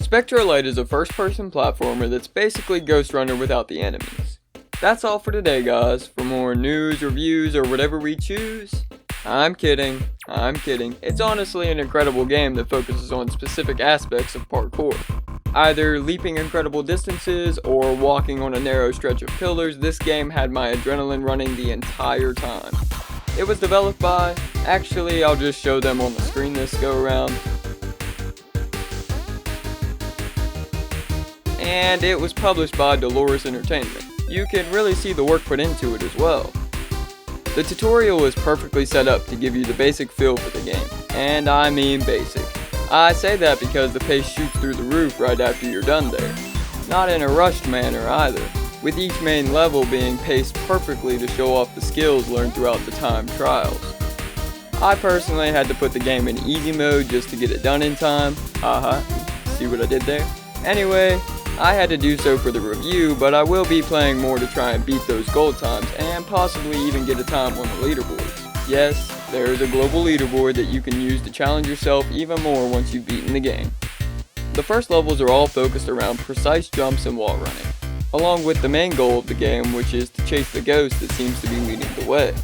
Spectrolite is a first-person platformer that's basically Ghost Runner without the enemies. That's all for today, guys. For more news, reviews, or whatever we choose, I'm kidding. It's honestly an incredible game that focuses on specific aspects of parkour. Either leaping incredible distances or walking on a narrow stretch of pillars, this game had my adrenaline running the entire time. It was developed by, actually I'll just show them on the screen this go around. And it was published by Dolores Entertainment. You can really see the work put into it as well. The tutorial is perfectly set up to give you the basic feel for the game, and I mean basic. I say that because the pace shoots through the roof right after you're done there. Not in a rushed manner either, with each main level being paced perfectly to show off the skills learned throughout the time trials. I personally had to put the game in easy mode just to get it done in time. Haha, see what I did there? Anyway, I had to do so for the review, but I will be playing more to try and beat those gold times and possibly even get a time on the leaderboards. Yes, there is a global leaderboard that you can use to challenge yourself even more once you've beaten the game. The first levels are all focused around precise jumps and wall running, along with the main goal of the game, which is to chase the ghost that seems to be leading the way.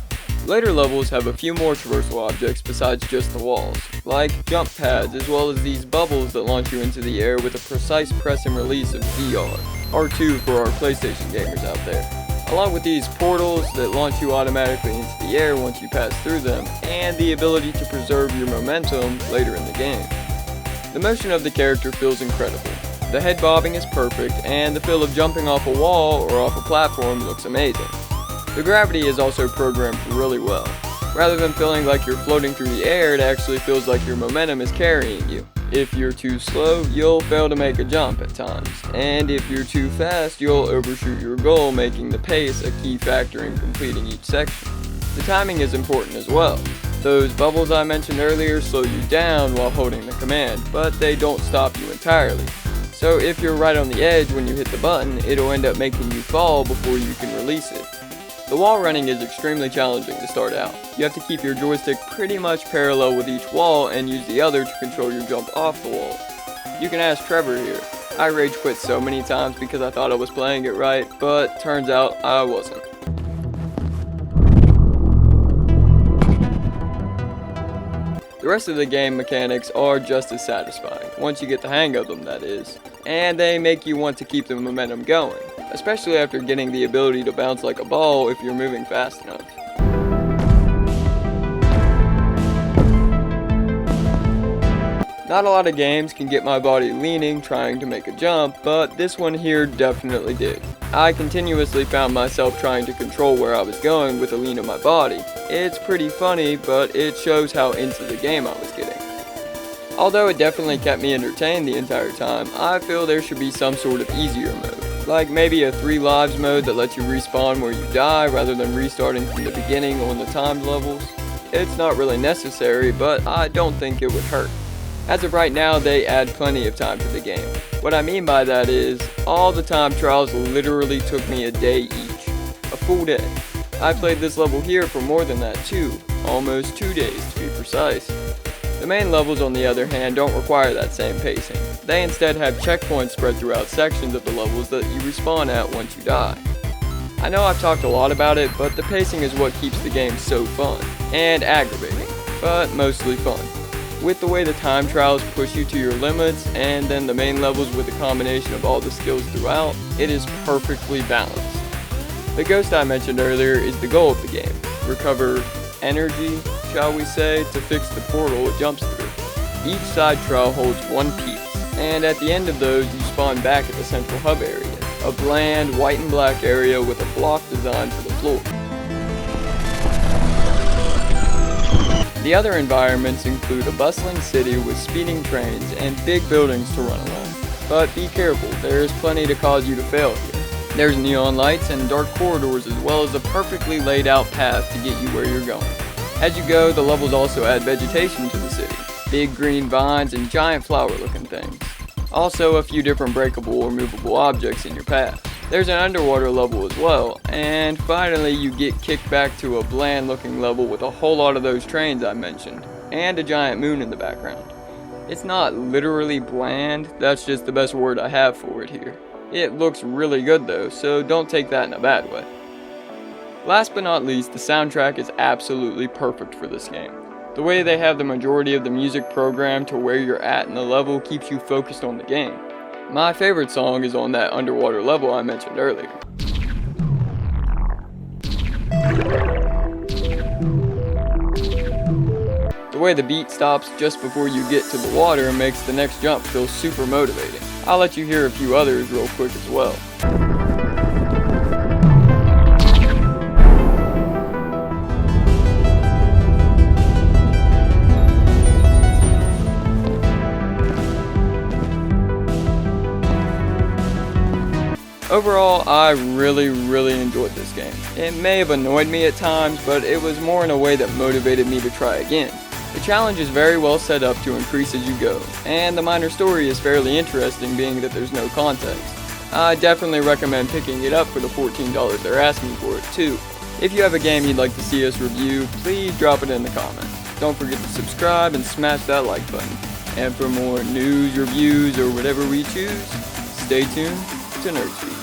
Later levels have a few more traversal objects besides just the walls, like jump pads as well as these bubbles that launch you into the air with a precise press and release of VR, R2 for our PlayStation gamers out there, along with these portals that launch you automatically into the air once you pass through them, and the ability to preserve your momentum later in the game. The motion of the character feels incredible. The head bobbing is perfect, and the feel of jumping off a wall or off a platform looks amazing. The gravity is also programmed really well. Rather than feeling like you're floating through the air, it actually feels like your momentum is carrying you. If you're too slow, you'll fail to make a jump at times. And if you're too fast, you'll overshoot your goal, making the pace a key factor in completing each section. The timing is important as well. Those bubbles I mentioned earlier slow you down while holding the command, but they don't stop you entirely. So if you're right on the edge when you hit the button, it'll end up making you fall before you can release it. The wall running is extremely challenging to start out. You have to keep your joystick pretty much parallel with each wall and use the other to control your jump off the wall. You can ask Trevor here. I rage quit so many times because I thought I was playing it right, but turns out I wasn't. The rest of the game mechanics are just as satisfying, once you get the hang of them that is, and they make you want to keep the momentum going, especially after getting the ability to bounce like a ball if you're moving fast enough. Not a lot of games can get my body leaning trying to make a jump, but this one here definitely did. I continuously found myself trying to control where I was going with the lean of my body. It's pretty funny, but it shows how into the game I was getting. Although it definitely kept me entertained the entire time, I feel there should be some sort of easier mode. Like maybe a 3 lives mode that lets you respawn where you die rather than restarting from the beginning on the timed levels. It's not really necessary, but I don't think it would hurt. As of right now, they add plenty of time to the game. What I mean by that is, all the time trials literally took me a day each. A full day. I played this level here for more than that too, almost 2 days to be precise. The main levels on the other hand don't require that same pacing. They instead have checkpoints spread throughout sections of the levels that you respawn at once you die. I know I've talked a lot about it, but the pacing is what keeps the game so fun, and aggravating, but mostly fun. With the way the time trials push you to your limits, and then the main levels with a combination of all the skills throughout, it is perfectly balanced. The ghost I mentioned earlier is the goal of the game. Recover energy, shall we say, to fix the portal it jumps through. Each side trial holds 1 piece, and at the end of those you spawn back at the central hub area, a bland white and black area with a block design for the floor. The other environments include a bustling city with speeding trains and big buildings to run along. But be careful, there is plenty to cause you to fail here. There's neon lights and dark corridors as well as a perfectly laid out path to get you where you're going. As you go, the levels also add vegetation to the city. Big green vines and giant flower looking things. Also a few different breakable or movable objects in your path. There's an underwater level as well, and finally you get kicked back to a bland looking level with a whole lot of those trains I mentioned, and a giant moon in the background. It's not literally bland, that's just the best word I have for it here. It looks really good though, so don't take that in a bad way. Last but not least, the soundtrack is absolutely perfect for this game. The way they have the majority of the music programmed to where you're at in the level keeps you focused on the game. My favorite song is on that underwater level I mentioned earlier. The way the beat stops just before you get to the water makes the next jump feel super motivating. I'll let you hear a few others real quick as well. Overall, I really enjoyed this game. It may have annoyed me at times, but it was more in a way that motivated me to try again. The challenge is very well set up to increase as you go, and the minor story is fairly interesting being that there's no context. I definitely recommend picking it up for the $14 they're asking for it too. If you have a game you'd like to see us review, please drop it in the comments. Don't forget to subscribe and smash that like button. And for more news, reviews, or whatever we choose, stay tuned to Nerdsfeed.